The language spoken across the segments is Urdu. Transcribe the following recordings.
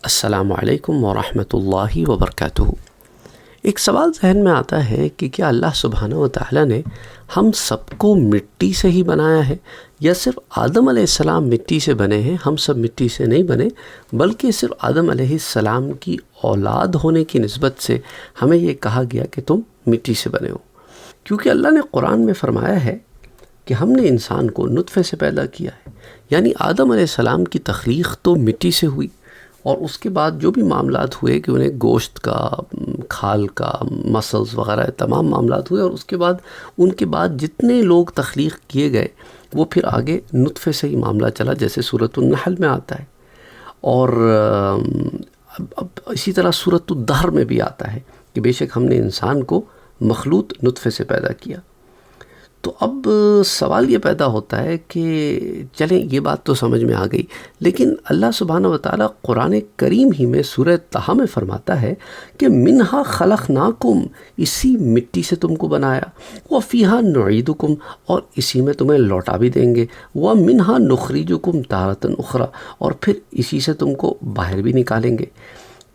السلام علیکم ورحمۃ اللہ وبرکاتہ۔ ایک سوال ذہن میں آتا ہے کہ کیا اللہ سبحانہ و تعالیٰ نے ہم سب کو مٹی سے ہی بنایا ہے، یا صرف آدم علیہ السلام مٹی سے بنے ہیں؟ ہم سب مٹی سے نہیں بنے، بلکہ صرف آدم علیہ السلام کی اولاد ہونے کی نسبت سے ہمیں یہ کہا گیا کہ تم مٹی سے بنے ہو، کیونکہ اللہ نے قرآن میں فرمایا ہے کہ ہم نے انسان کو نطفے سے پیدا کیا ہے، یعنی آدم علیہ السلام کی تخلیق تو مٹی سے ہوئی، اور اس کے بعد جو بھی معاملات ہوئے کہ انہیں گوشت کا، کھال کا، مسلز وغیرہ تمام معاملات ہوئے، اور اس کے بعد ان کے بعد جتنے لوگ تخلیق کیے گئے وہ پھر آگے نطفے سے ہی معاملہ چلا، جیسے سورۃ النحل میں آتا ہے، اور اب اسی طرح سورۃ الدہر میں بھی آتا ہے کہ بے شک ہم نے انسان کو مخلوط نطفے سے پیدا کیا۔ تو اب سوال یہ پیدا ہوتا ہے کہ چلیں یہ بات تو سمجھ میں آ گئی، لیکن اللہ سبحانہ و تعالیٰ قرآن کریم ہی میں سورہ طہ میں فرماتا ہے کہ منہا خلقناکم، اسی مٹی سے تم کو بنایا، وفیہا نعیدکم، اور اسی میں تمہیں لوٹا بھی دیں گے، ومنہا نخرجکم تارۃ اخری، اور پھر اسی سے تم کو باہر بھی نکالیں گے۔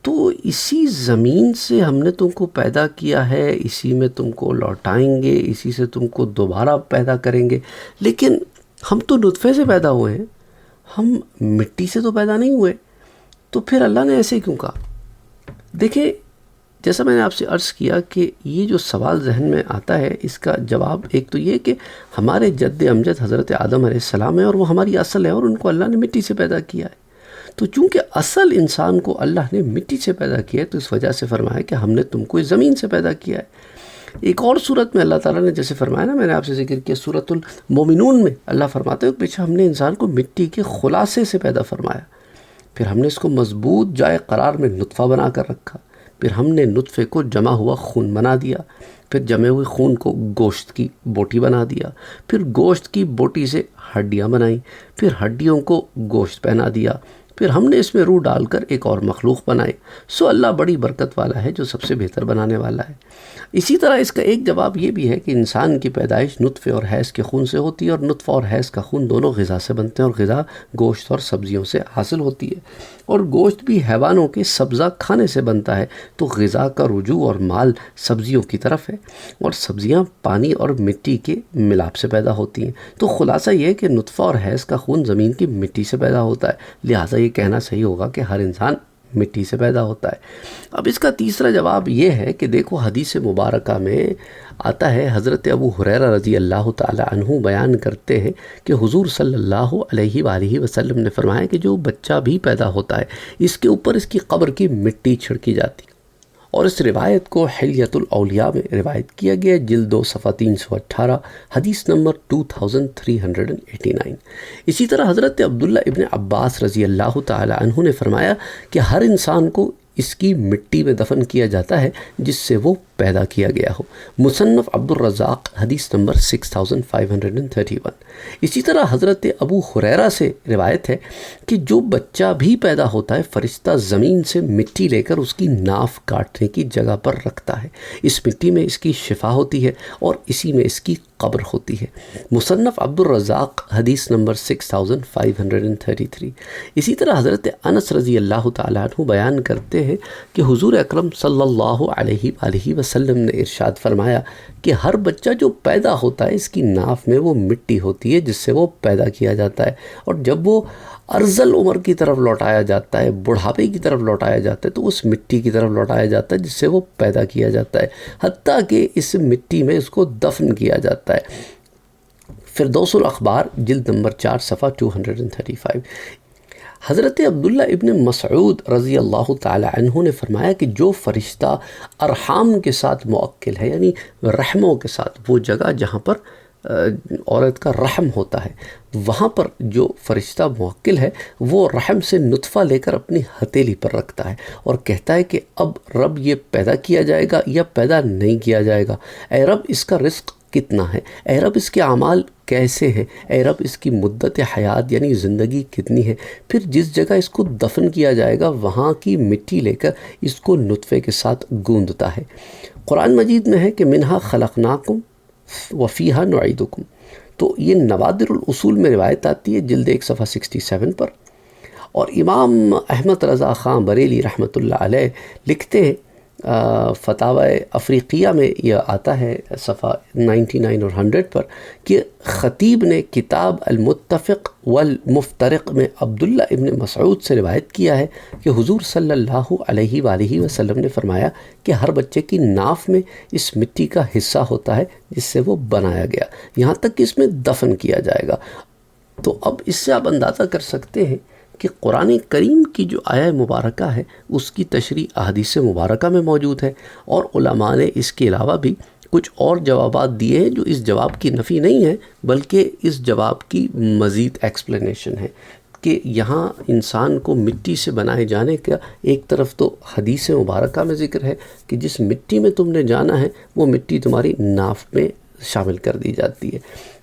تو اسی زمین سے ہم نے تم کو پیدا کیا ہے، اسی میں تم کو لوٹائیں گے، اسی سے تم کو دوبارہ پیدا کریں گے، لیکن ہم تو نطفے سے پیدا ہوئے ہیں، ہم مٹی سے تو پیدا نہیں ہوئے، تو پھر اللہ نے ایسے کیوں کہا؟ دیکھیں، جیسا میں نے آپ سے عرض کیا کہ یہ جو سوال ذہن میں آتا ہے، اس کا جواب ایک تو یہ کہ ہمارے جد امجد حضرت آدم علیہ السلام ہے، اور وہ ہماری اصل ہے، اور ان کو اللہ نے مٹی سے پیدا کیا ہے۔ تو چونکہ اصل انسان کو اللہ نے مٹی سے پیدا کیا ہے، تو اس وجہ سے فرمایا کہ ہم نے تم کو زمین سے پیدا کیا ہے۔ ایک اور صورت میں اللہ تعالیٰ نے جیسے فرمایا نا، میں نے آپ سے ذکر کیا سورۃ المومنون میں، اللہ فرماتے ہیں کہ پیچھے ہم نے انسان کو مٹی کے خلاصے سے پیدا فرمایا، پھر ہم نے اس کو مضبوط جائے قرار میں نطفہ بنا کر رکھا، پھر ہم نے نطفے کو جمع ہوا خون بنا دیا، پھر جمے ہوئے خون کو گوشت کی بوٹی بنا دیا، پھر گوشت کی بوٹی سے ہڈیاں بنائیں، پھر ہڈیوں کو گوشت پہنا دیا، پھر ہم نے اس میں روح ڈال کر ایک اور مخلوق بنائے۔ سو اللہ بڑی برکت والا ہے، جو سب سے بہتر بنانے والا ہے۔ اسی طرح اس کا ایک جواب یہ بھی ہے کہ انسان کی پیدائش نطفے اور حیض کے خون سے ہوتی ہے، اور نطفہ اور حیض کا خون دونوں غذا سے بنتے ہیں، اور غذا گوشت اور سبزیوں سے حاصل ہوتی ہے، اور گوشت بھی حیوانوں کے سبزہ کھانے سے بنتا ہے، تو غذا کا رجوع اور مال سبزیوں کی طرف ہے، اور سبزیاں پانی اور مٹی کے ملاپ سے پیدا ہوتی ہیں۔ تو خلاصہ یہ ہے کہ نطفہ اور حیض کا خون زمین کی مٹی سے پیدا ہوتا ہے، لہٰذا یہ کہنا صحیح ہوگا کہ ہر انسان مٹی سے پیدا ہوتا ہے۔ اب اس کا تیسرا جواب یہ ہے کہ دیکھو، حدیث مبارکہ میں آتا ہے، حضرت ابو ہریرہ رضی اللہ تعالی عنہ بیان کرتے ہیں کہ حضور صلی اللہ علیہ وآلہ وسلم نے فرمایا کہ جو بچہ بھی پیدا ہوتا ہے، اس کے اوپر اس کی قبر کی مٹی چھڑکی جاتی، اور اس روایت کو حلیۃ الاولیاء میں روایت کیا گیا، جلد 2 صفحہ 318، حدیث نمبر 2389۔ اسی طرح حضرت عبداللہ ابن عباس رضی اللہ تعالی عنہ نے فرمایا کہ ہر انسان کو اس کی مٹی میں دفن کیا جاتا ہے جس سے وہ پیدا کیا گیا ہو، مصنف عبد الرزاق، حدیث نمبر 6531۔ اسی طرح حضرت ابو ہریرہ سے روایت ہے کہ جو بچہ بھی پیدا ہوتا ہے، فرشتہ زمین سے مٹی لے کر اس کی ناف کاٹنے کی جگہ پر رکھتا ہے، اس مٹی میں اس کی شفا ہوتی ہے، اور اسی میں اس کی قبر ہوتی ہے، مصنف عبد الرزاق، حدیث نمبر 6533۔ اسی طرح حضرت انس رضی اللہ تعالیٰ عنہ بیان کرتے ہیں کہ حضور اکرم صلی اللہ علیہ وآلہ وسلم نے ارشاد فرمایا کہ ہر بچہ جو پیدا ہوتا ہے، اس کی ناف میں وہ مٹی ہوتی ہے جس سے وہ پیدا کیا جاتا ہے، اور جب وہ ارذل عمر کی طرف لوٹایا جاتا ہے، بڑھاپے کی طرف لوٹایا جاتا ہے، تو اس مٹی کی طرف لوٹایا جاتا ہے جس سے وہ پیدا کیا جاتا ہے، حتیٰ کہ اس مٹی میں اس کو دفن کیا جاتا ہے۔ فردوس الاخبار، جلد نمبر 4 صفحہ 235۔ حضرت عبداللہ ابن مسعود رضی اللہ تعالی عنہ نے فرمایا کہ جو فرشتہ ارحام کے ساتھ موکل ہے، یعنی رحموں کے ساتھ، وہ جگہ جہاں پر عورت کا رحم ہوتا ہے، وہاں پر جو فرشتہ موکل ہے، وہ رحم سے نطفہ لے کر اپنی ہتھیلی پر رکھتا ہے، اور کہتا ہے کہ اب رب یہ پیدا کیا جائے گا یا پیدا نہیں کیا جائے گا، اے رب اس کا رزق کتنا ہے، اے رب اس کے اعمال کیسے ہیں، اے رب اس کی مدت حیات یعنی زندگی کتنی ہے۔ پھر جس جگہ اس کو دفن کیا جائے گا، وہاں کی مٹی لے کر اس کو نطفے کے ساتھ گوندتا ہے۔ قرآن مجید میں ہے کہ منہا خلقناکم وفیہا نعیدکم، تو یہ نوادر الاصول میں روایت آتی ہے، جلد 1 صفحہ 67 پر، اور امام احمد رضا خان بریلی رحمۃ اللہ علیہ لکھتے ہیں فتاوی افریقیہ میں یہ آتا ہے صفحہ 99 اور 100 پر کہ خطیب نے کتاب المتفق والمفترق میں عبداللہ ابن مسعود سے روایت کیا ہے کہ حضور صلی اللہ علیہ وآلہ وسلم نے فرمایا کہ ہر بچے کی ناف میں اس مٹی کا حصہ ہوتا ہے جس سے وہ بنایا گیا، یہاں تک کہ اس میں دفن کیا جائے گا۔ تو اب اس سے آپ اندازہ کر سکتے ہیں کہ قرآن کریم کی جو آیہ مبارکہ ہے اس کی تشریح احادیث مبارکہ میں موجود ہے، اور علماء نے اس کے علاوہ بھی کچھ اور جوابات دیے ہیں جو اس جواب کی نفی نہیں ہے بلکہ اس جواب کی مزید ایکسپلینیشن ہے کہ یہاں انسان کو مٹی سے بنائے جانے کا ایک طرف تو حدیث مبارکہ میں ذکر ہے کہ جس مٹی میں تم نے جانا ہے وہ مٹی تمہاری ناف میں شامل کر دی جاتی ہے،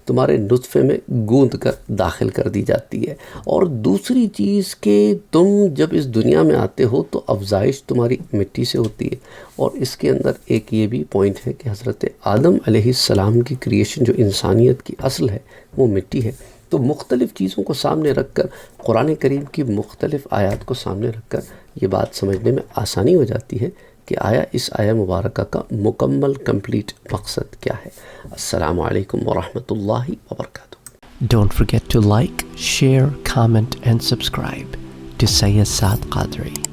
تمہارے نطفے میں گوندھ کر داخل کر دی جاتی ہے، اور دوسری چیز کہ تم جب اس دنیا میں آتے ہو تو افزائش تمہاری مٹی سے ہوتی ہے، اور اس کے اندر ایک یہ بھی پوائنٹ ہے کہ حضرت آدم علیہ السلام کی کریشن جو انسانیت کی اصل ہے وہ مٹی ہے۔ تو مختلف چیزوں کو سامنے رکھ کر قرآن کریم کی مختلف آیات کو سامنے رکھ کر یہ بات سمجھنے میں آسانی ہو جاتی ہے کہ آیا اس آیہ مبارکہ کا مکمل کمپلیٹ مقصد کیا ہے۔ السلام علیکم ورحمۃ اللہ وبرکاتہ۔ Don't forget to like, share, comment and subscribe to Sayyid Saad Qadri.